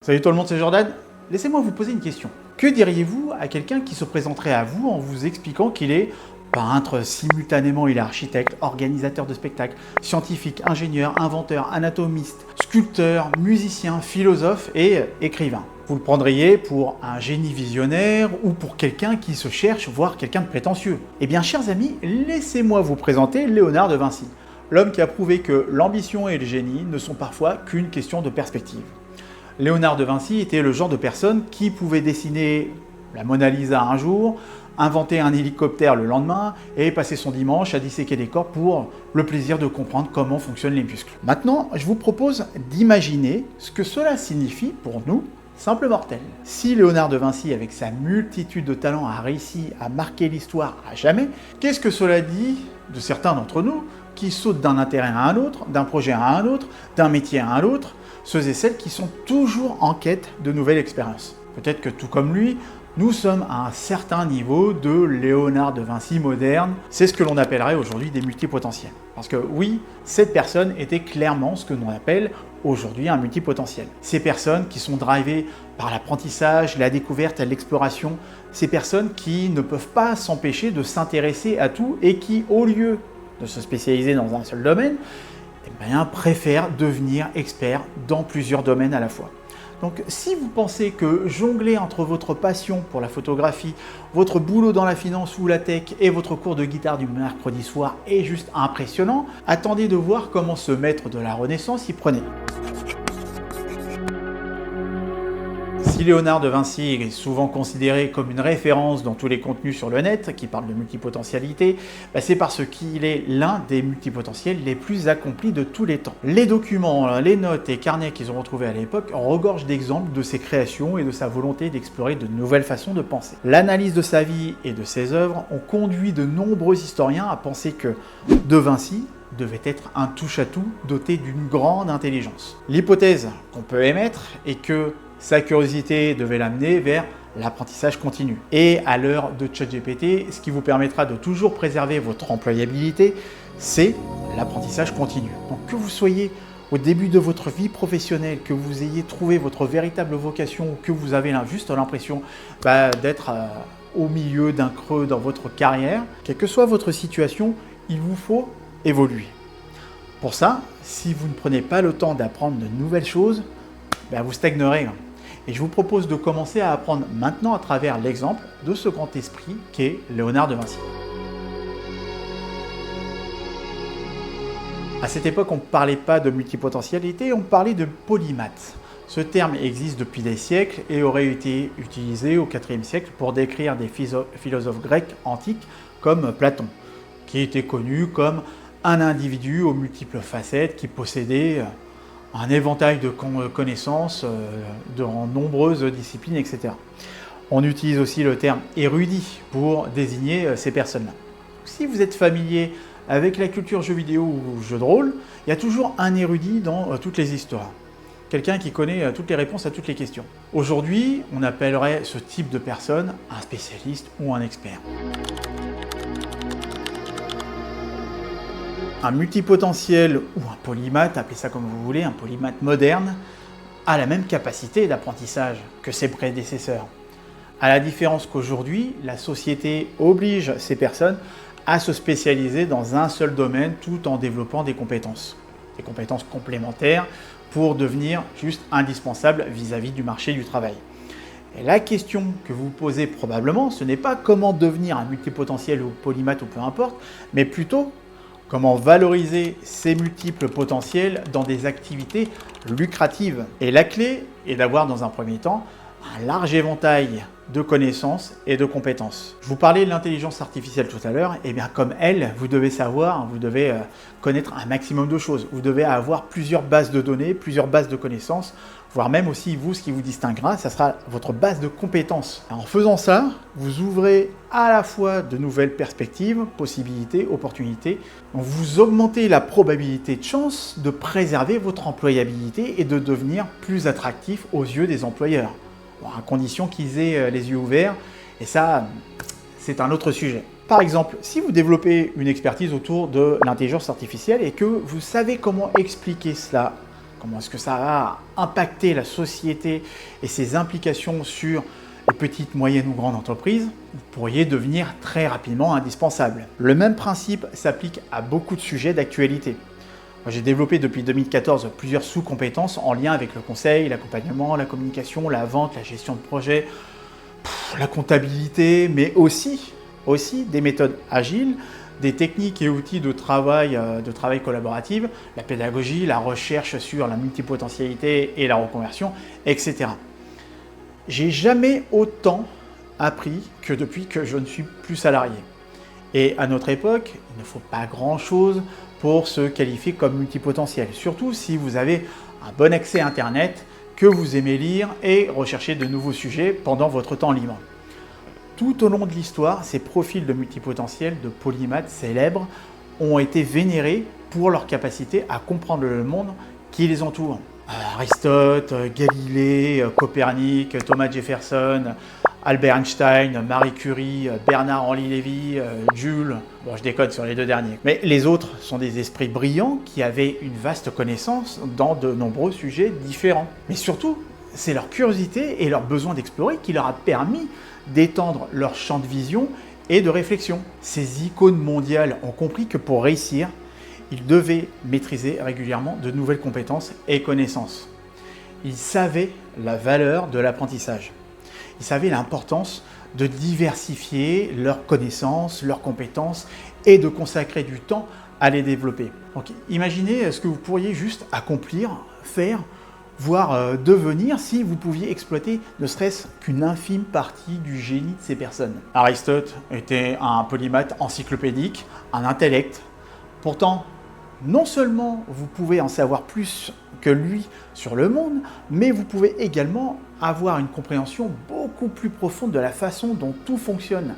Salut tout le monde, c'est Jordan. Laissez-moi vous poser une question. Que diriez-vous à quelqu'un qui se présenterait à vous en vous expliquant qu'il est peintre, simultanément il est architecte, organisateur de spectacles, scientifique, ingénieur, inventeur, anatomiste, sculpteur, musicien, philosophe et écrivain? Vous le prendriez pour un génie visionnaire ou pour quelqu'un qui se cherche, voire quelqu'un de prétentieux? Eh bien, chers amis, laissez-moi vous présenter Léonard de Vinci, l'homme qui a prouvé que l'ambition et le génie ne sont parfois qu'une question de perspective. Léonard de Vinci était le genre de personne qui pouvait dessiner la Mona Lisa un jour, inventer un hélicoptère le lendemain et passer son dimanche à disséquer des corps pour le plaisir de comprendre comment fonctionnent les muscles. Maintenant, je vous propose d'imaginer ce que cela signifie pour nous, simples mortels. Si Léonard de Vinci, avec sa multitude de talents, a réussi à marquer l'histoire à jamais, qu'est-ce que cela dit de certains d'entre nous qui sautent d'un intérêt à un autre, d'un projet à un autre, d'un métier à un autre, ceux et celles qui sont toujours en quête de nouvelles expériences? Peut-être que tout comme lui, nous sommes à un certain niveau de Léonard de Vinci moderne. C'est ce que l'on appellerait aujourd'hui des multipotentiels. Parce que oui, cette personne était clairement ce que l'on appelle aujourd'hui un multipotentiel. Ces personnes qui sont drivées par l'apprentissage, la découverte, l'exploration. Ces personnes qui ne peuvent pas s'empêcher de s'intéresser à tout et qui, au lieu de se spécialiser dans un seul domaine, préfèrent devenir expert dans plusieurs domaines à la fois. Donc si vous pensez que jongler entre votre passion pour la photographie, votre boulot dans la finance ou la tech et votre cours de guitare du mercredi soir est juste impressionnant, attendez de voir comment ce maître de la Renaissance y prenait. Si Léonard de Vinci est souvent considéré comme une référence dans tous les contenus sur le net qui parlent de multipotentialité, c'est parce qu'il est l'un des multipotentiels les plus accomplis de tous les temps. Les documents, les notes et carnets qu'ils ont retrouvés à l'époque regorgent d'exemples de ses créations et de sa volonté d'explorer de nouvelles façons de penser. L'analyse de sa vie et de ses œuvres ont conduit de nombreux historiens à penser que de Vinci devait être un touche-à-tout doté d'une grande intelligence. L'hypothèse qu'on peut émettre est que sa curiosité devait l'amener vers l'apprentissage continu. Et à l'heure de ChatGPT, ce qui vous permettra de toujours préserver votre employabilité, c'est l'apprentissage continu. Donc que vous soyez au début de votre vie professionnelle, que vous ayez trouvé votre véritable vocation ou que vous avez juste l'impression d'être au milieu d'un creux dans votre carrière, quelle que soit votre situation, il vous faut évoluer. Pour ça, si vous ne prenez pas le temps d'apprendre de nouvelles choses, vous stagnerez. Et je vous propose de commencer à apprendre maintenant à travers l'exemple de ce grand esprit qu'est Léonard de Vinci. À cette époque, on ne parlait pas de multipotentialité, on parlait de polymathe. Ce terme existe depuis des siècles et aurait été utilisé au IVe siècle pour décrire des philosophes grecs antiques comme Platon, qui était connu comme un individu aux multiples facettes qui possédait un éventail de connaissances dans nombreuses disciplines, etc. On utilise aussi le terme érudit pour désigner ces personnes-là. Si vous êtes familier avec la culture jeux vidéo ou jeux de rôle, il y a toujours un érudit dans toutes les histoires. Quelqu'un qui connaît toutes les réponses à toutes les questions. Aujourd'hui, on appellerait ce type de personne un spécialiste ou un expert. Un multipotentiel ou un polymathe, appelez ça comme vous voulez, un polymathe moderne, a la même capacité d'apprentissage que ses prédécesseurs. À la différence qu'aujourd'hui, la société oblige ces personnes à se spécialiser dans un seul domaine tout en développant des compétences complémentaires pour devenir juste indispensables vis-à-vis du marché du travail. Et la question que vous posez probablement, ce n'est pas comment devenir un multipotentiel ou polymathe ou peu importe, mais plutôt comment valoriser ces multiples potentiels dans des activités lucratives. Et la clé est d'avoir dans un premier temps un large éventail de connaissances et de compétences. Je vous parlais de l'intelligence artificielle tout à l'heure, et bien comme elle, vous devez savoir, vous devez connaître un maximum de choses. Vous devez avoir plusieurs bases de données, plusieurs bases de connaissances, voire même aussi vous, ce qui vous distinguera, ça sera votre base de compétences. En faisant ça, vous ouvrez à la fois de nouvelles perspectives, possibilités, opportunités. Vous augmentez la probabilité de chance de préserver votre employabilité et de devenir plus attractif aux yeux des employeurs. À condition qu'ils aient les yeux ouverts, et ça, c'est un autre sujet. Par exemple, si vous développez une expertise autour de l'intelligence artificielle et que vous savez comment expliquer cela comment est-ce que ça va impacter la société et ses implications sur les petites, moyennes ou grandes entreprises, vous pourriez devenir très rapidement indispensable. Le même principe s'applique à beaucoup de sujets d'actualité. J'ai développé depuis 2014 plusieurs sous-compétences en lien avec le conseil, l'accompagnement, la communication, la vente, la gestion de projet, la comptabilité, mais aussi des méthodes agiles, des techniques et outils de travail collaboratif, la pédagogie, la recherche sur la multipotentialité et la reconversion, etc. J'ai jamais autant appris que depuis que je ne suis plus salarié. Et à notre époque, il ne faut pas grand-chose pour se qualifier comme multipotentiel, surtout si vous avez un bon accès à Internet, que vous aimez lire et rechercher de nouveaux sujets pendant votre temps libre. Tout au long de l'histoire, ces profils de multipotentiels, de polymathes célèbres, ont été vénérés pour leur capacité à comprendre le monde qui les entoure. Aristote, Galilée, Copernic, Thomas Jefferson, Albert Einstein, Marie Curie, Bernard-Henri Lévy, Jules, bon je déconne sur les deux derniers. Mais les autres sont des esprits brillants qui avaient une vaste connaissance dans de nombreux sujets différents. Mais surtout, c'est leur curiosité et leur besoin d'explorer qui leur a permis d'étendre leur champ de vision et de réflexion. Ces icônes mondiales ont compris que pour réussir, ils devaient maîtriser régulièrement de nouvelles compétences et connaissances. Ils savaient la valeur de l'apprentissage. Ils savaient l'importance de diversifier leurs connaissances, leurs compétences et de consacrer du temps à les développer. Donc, imaginez ce que vous pourriez juste accomplir, faire, voire devenir si vous pouviez exploiter ne serait-ce qu'une infime partie du génie de ces personnes. Aristote était un polymathe encyclopédique, un intellect. Pourtant, non seulement vous pouvez en savoir plus que lui sur le monde, mais vous pouvez également avoir une compréhension beaucoup plus profonde de la façon dont tout fonctionne.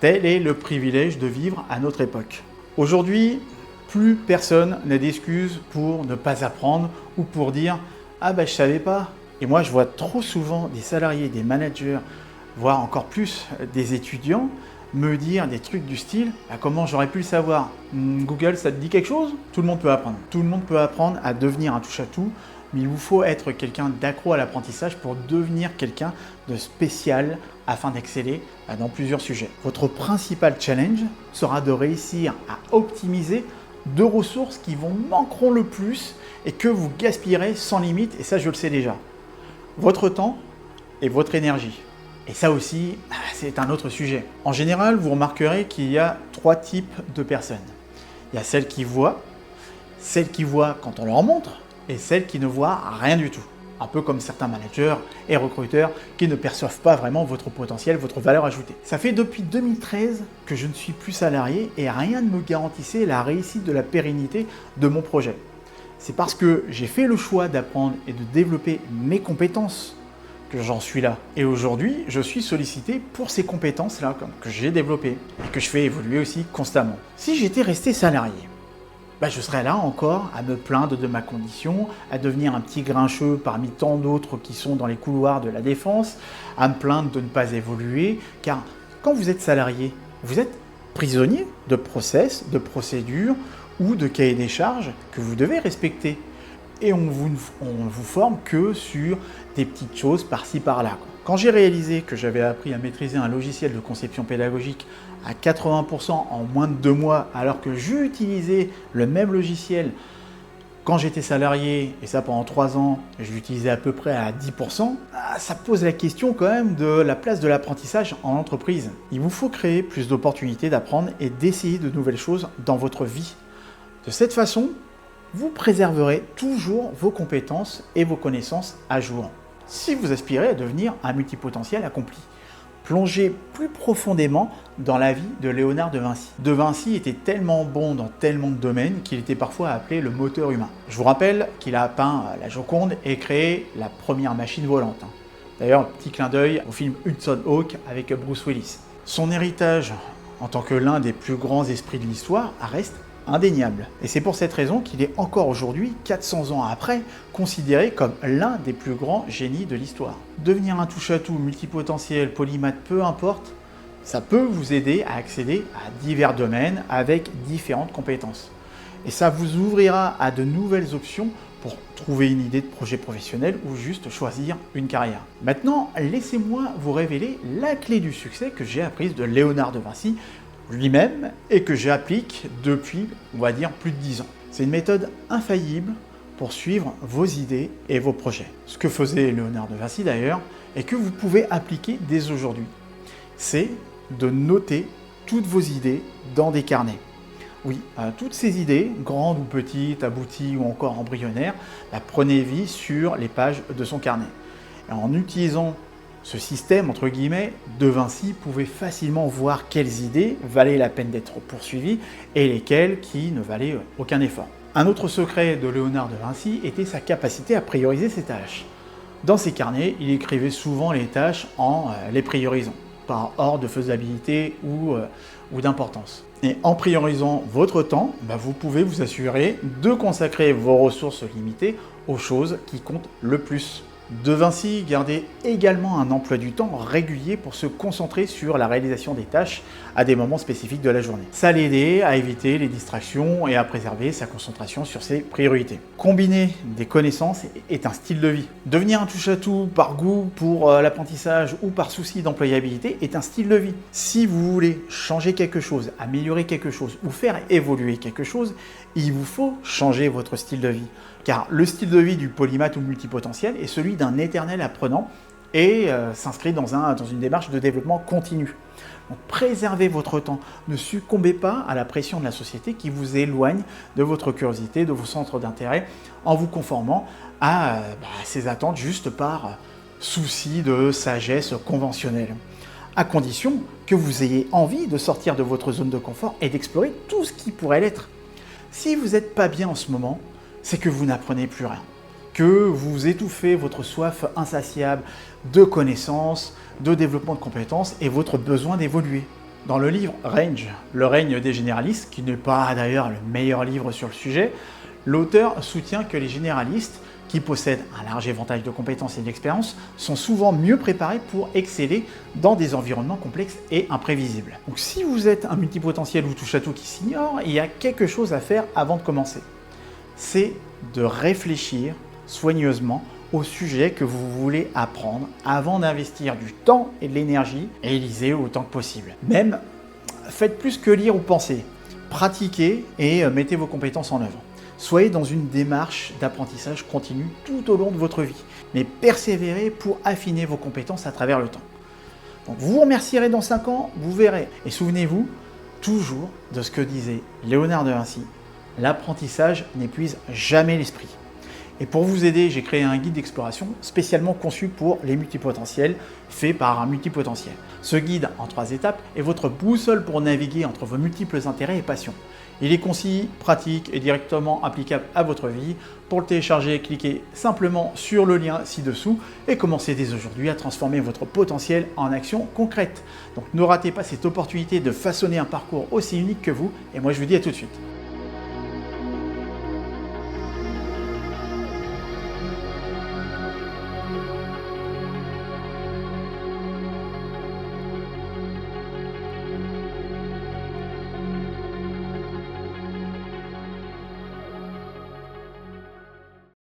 Tel est le privilège de vivre à notre époque. Aujourd'hui, plus personne n'a d'excuses pour ne pas apprendre ou pour dire « Ah ben je savais pas ». Et moi je vois trop souvent des salariés, des managers, voire encore plus des étudiants, me dire des trucs du style « Comment j'aurais pu le savoir ? Google, ça te dit quelque chose ?» Tout le monde peut apprendre. Tout le monde peut apprendre à devenir un touche-à-tout, mais il vous faut être quelqu'un d'accro à l'apprentissage pour devenir quelqu'un de spécial afin d'exceller dans plusieurs sujets. Votre principal challenge sera de réussir à optimiser deux ressources qui vous manqueront le plus et que vous gaspillerez sans limite, et ça je le sais déjà. Votre temps et votre énergie. Et ça aussi, c'est un autre sujet. En général, vous remarquerez qu'il y a trois types de personnes. Il y a celles qui voient quand on leur montre, et celles qui ne voient rien du tout. Un peu comme certains managers et recruteurs qui ne perçoivent pas vraiment votre potentiel, votre valeur ajoutée. Ça fait depuis 2013 que je ne suis plus salarié et rien ne me garantissait la réussite de la pérennité de mon projet. C'est parce que j'ai fait le choix d'apprendre et de développer mes compétences que j'en suis là. Et aujourd'hui, je suis sollicité pour ces compétences-là que j'ai développées et que je fais évoluer aussi constamment. Si j'étais resté salarié, je serais là encore à me plaindre de ma condition, à devenir un petit grincheux parmi tant d'autres qui sont dans les couloirs de la défense, à me plaindre de ne pas évoluer, car quand vous êtes salarié, vous êtes prisonnier de process, de procédures ou de cahiers des charges que vous devez respecter. Et on vous forme que sur des petites choses par-ci par-là. Quand j'ai réalisé que j'avais appris à maîtriser un logiciel de conception pédagogique à 80% en moins de 2 mois, alors que j'utilisais le même logiciel quand j'étais salarié, et ça pendant 3 ans, je l'utilisais à peu près à 10%, ça pose la question quand même de la place de l'apprentissage en entreprise. Il vous faut créer plus d'opportunités d'apprendre et d'essayer de nouvelles choses dans votre vie. De cette façon, vous préserverez toujours vos compétences et vos connaissances à jour. Si vous aspirez à devenir un multipotentiel accompli, plongez plus profondément dans la vie de Léonard de Vinci. De Vinci était tellement bon dans tellement de domaines qu'il était parfois appelé le moteur humain. Je vous rappelle qu'il a peint la Joconde et créé la première machine volante. D'ailleurs, petit clin d'œil au film Hudson Hawk avec Bruce Willis. Son héritage en tant que l'un des plus grands esprits de l'histoire reste indéniable. Et c'est pour cette raison qu'il est encore aujourd'hui, 400 ans après, considéré comme l'un des plus grands génies de l'histoire. Devenir un touche-à-tout, multipotentiel, polymathe, peu importe, ça peut vous aider à accéder à divers domaines avec différentes compétences. Et ça vous ouvrira à de nouvelles options pour trouver une idée de projet professionnel ou juste choisir une carrière. Maintenant, laissez-moi vous révéler la clé du succès que j'ai apprise de Léonard de Vinci lui-même et que j'applique depuis, on va dire, plus de 10 ans. C'est une méthode infaillible pour suivre vos idées et vos projets. Ce que faisait Léonard de Vinci d'ailleurs, et que vous pouvez appliquer dès aujourd'hui, c'est de noter toutes vos idées dans des carnets. Oui, toutes ces idées, grandes ou petites, abouties ou encore embryonnaires, prenez vie sur les pages de son carnet. Et en utilisant ce système, entre guillemets, de Vinci pouvait facilement voir quelles idées valaient la peine d'être poursuivies et lesquelles qui ne valaient aucun effort. Un autre secret de Léonard de Vinci était sa capacité à prioriser ses tâches. Dans ses carnets, il écrivait souvent les tâches en les priorisant, par ordre de faisabilité ou d'importance. Et en priorisant votre temps, vous pouvez vous assurer de consacrer vos ressources limitées aux choses qui comptent le plus. De Vinci gardait également un emploi du temps régulier pour se concentrer sur la réalisation des tâches à des moments spécifiques de la journée. Ça l'aidait à éviter les distractions et à préserver sa concentration sur ses priorités. Combiner des connaissances est un style de vie. Devenir un touche-à-tout par goût pour l'apprentissage ou par souci d'employabilité est un style de vie. Si vous voulez changer quelque chose, améliorer quelque chose ou faire évoluer quelque chose, il vous faut changer votre style de vie. Car le style de vie du polymathe ou multipotentiel est celui d'un éternel apprenant et s'inscrit dans une démarche de développement continu. Donc, préservez votre temps, ne succombez pas à la pression de la société qui vous éloigne de votre curiosité, de vos centres d'intérêt, en vous conformant à ces attentes juste par souci de sagesse conventionnelle. À condition que vous ayez envie de sortir de votre zone de confort et d'explorer tout ce qui pourrait l'être. Si vous n'êtes pas bien en ce moment, c'est que vous n'apprenez plus rien, que vous étouffez votre soif insatiable de connaissances, de développement de compétences et votre besoin d'évoluer. Dans le livre Range, le règne des généralistes, qui n'est pas d'ailleurs le meilleur livre sur le sujet, l'auteur soutient que les généralistes, qui possèdent un large éventail de compétences et d'expériences, sont souvent mieux préparés pour exceller dans des environnements complexes et imprévisibles. Donc si vous êtes un multipotentiel ou touche-à-tout qui s'ignore, il y a quelque chose à faire avant de commencer. C'est de réfléchir soigneusement au sujet que vous voulez apprendre avant d'investir du temps et de l'énergie et lisez autant que possible. Même, faites plus que lire ou penser. Pratiquez et mettez vos compétences en œuvre. Soyez dans une démarche d'apprentissage continu tout au long de votre vie, mais persévérez pour affiner vos compétences à travers le temps. Donc, vous vous remercierez dans 5 ans, vous verrez. Et souvenez-vous toujours de ce que disait Léonard de Vinci: l'apprentissage n'épuise jamais l'esprit. Et pour vous aider, j'ai créé un guide d'exploration spécialement conçu pour les multipotentiels, fait par un multipotentiel. Ce guide, en 3 étapes, est votre boussole pour naviguer entre vos multiples intérêts et passions. Il est concis, pratique et directement applicable à votre vie. Pour le télécharger, cliquez simplement sur le lien ci-dessous et commencez dès aujourd'hui à transformer votre potentiel en actions concrètes. Donc ne ratez pas cette opportunité de façonner un parcours aussi unique que vous, et moi je vous dis à tout de suite.